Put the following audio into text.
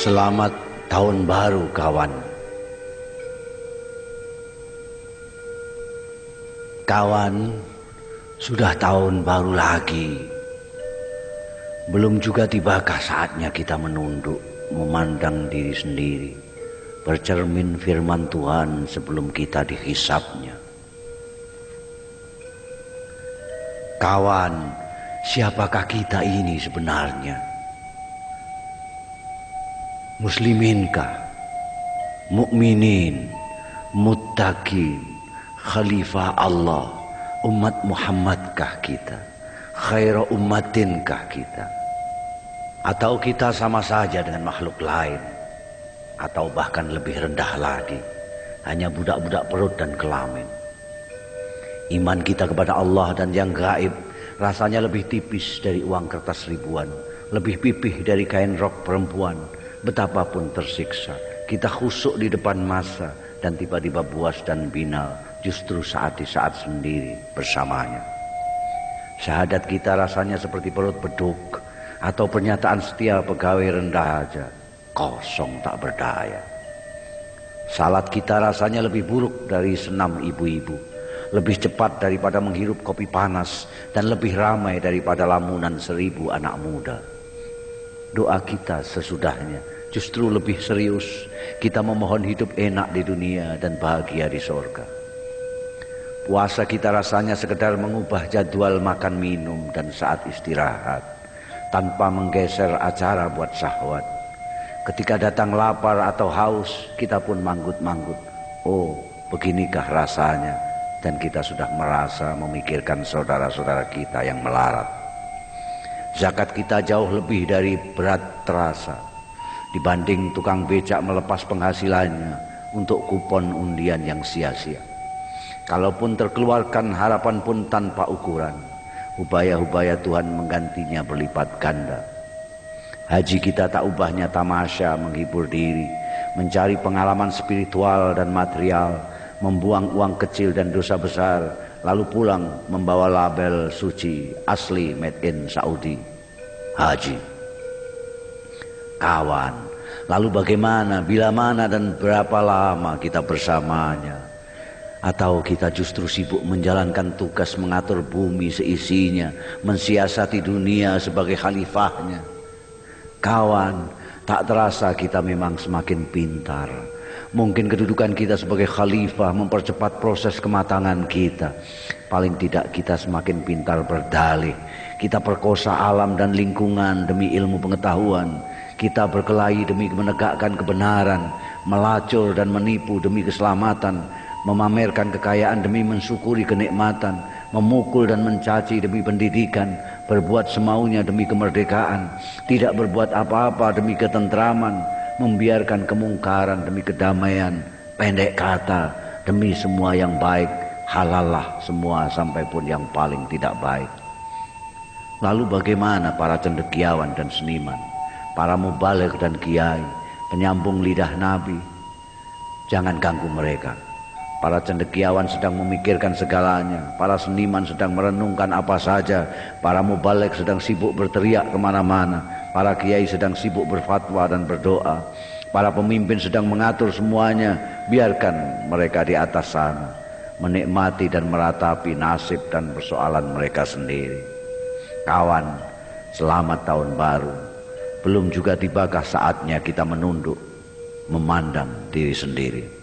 Selamat tahun baru kawan. Kawan, sudah tahun baru lagi. Belum juga tibakah saatnya kita menunduk, memandang diri sendiri, bercermin firman Tuhan sebelum kita dihisapnya. Kawan, siapakah kita ini sebenarnya? Musliminkah, mukminin, muttaqin, khalifah Allah, umat Muhammadkah kita, khairu ummatinkah kita, atau kita sama saja dengan makhluk lain, atau bahkan lebih rendah lagi, hanya budak-budak perut dan kelamin. Iman kita kepada Allah dan yang gaib rasanya lebih tipis dari uang kertas ribuan, lebih pipih dari kain rok perempuan. Betapapun tersiksa, kita khusyuk di depan masa dan tiba-tiba buas dan binal justru saat di saat sendiri bersamanya. Syahadat kita rasanya seperti perut beduk atau pernyataan setia pegawai rendah aja, kosong tak berdaya. Salat kita rasanya lebih buruk dari senam ibu-ibu, lebih cepat daripada menghirup kopi panas, dan lebih ramai daripada lamunan 1000 anak muda. Doa kita sesudahnya justru lebih serius, kita memohon hidup enak di dunia dan bahagia di sorga. Puasa kita rasanya sekedar mengubah jadwal makan minum dan saat istirahat, tanpa menggeser acara buat syahwat. Ketika datang lapar atau haus, kita pun manggut-manggut, oh beginikah rasanya, dan kita sudah merasa memikirkan saudara-saudara kita yang melarat. Zakat kita jauh lebih dari berat terasa dibanding tukang becak melepas penghasilannya untuk kupon undian yang sia-sia. Kalaupun terkeluarkan harapan pun tanpa ukuran, hubaya-hubaya Tuhan menggantinya berlipat ganda. Haji kita tak ubahnya tamasya menghibur diri, mencari pengalaman spiritual dan material, membuang uang kecil dan dosa besar, lalu pulang membawa label suci asli made in Saudi, haji. Kawan, lalu bagaimana, bila mana dan berapa lama kita bersamanya? Atau kita justru sibuk menjalankan tugas mengatur bumi seisinya, mensiasati dunia sebagai khalifahnya? Kawan, tak terasa kita memang semakin pintar. Mungkin kedudukan kita sebagai khalifah mempercepat proses kematangan kita. Paling tidak kita semakin pintar berdalih. Kita perkosa alam dan lingkungan demi ilmu pengetahuan. Kita berkelahi demi menegakkan kebenaran, melacur dan menipu demi keselamatan, memamerkan kekayaan demi mensyukuri kenikmatan, memukul dan mencaci demi pendidikan, berbuat semaunya demi kemerdekaan, tidak berbuat apa-apa demi ketentraman, membiarkan kemungkaran demi kedamaian. Pendek kata, demi semua yang baik, halallah semua sampai pun yang paling tidak baik. Lalu bagaimana para cendekiawan dan seniman, para mubaligh dan kiai, penyambung lidah Nabi? Jangan ganggu mereka. Para cendekiawan sedang memikirkan segalanya, para seniman sedang merenungkan apa saja, para mubaligh sedang sibuk berteriak kemana-mana, para kiai sedang sibuk berfatwa dan berdoa, para pemimpin sedang mengatur semuanya. Biarkan mereka di atas sana menikmati dan meratapi nasib dan persoalan mereka sendiri. Kawan, selamat tahun baru. Belum juga tibakah saatnya kita menunduk, memandang diri sendiri.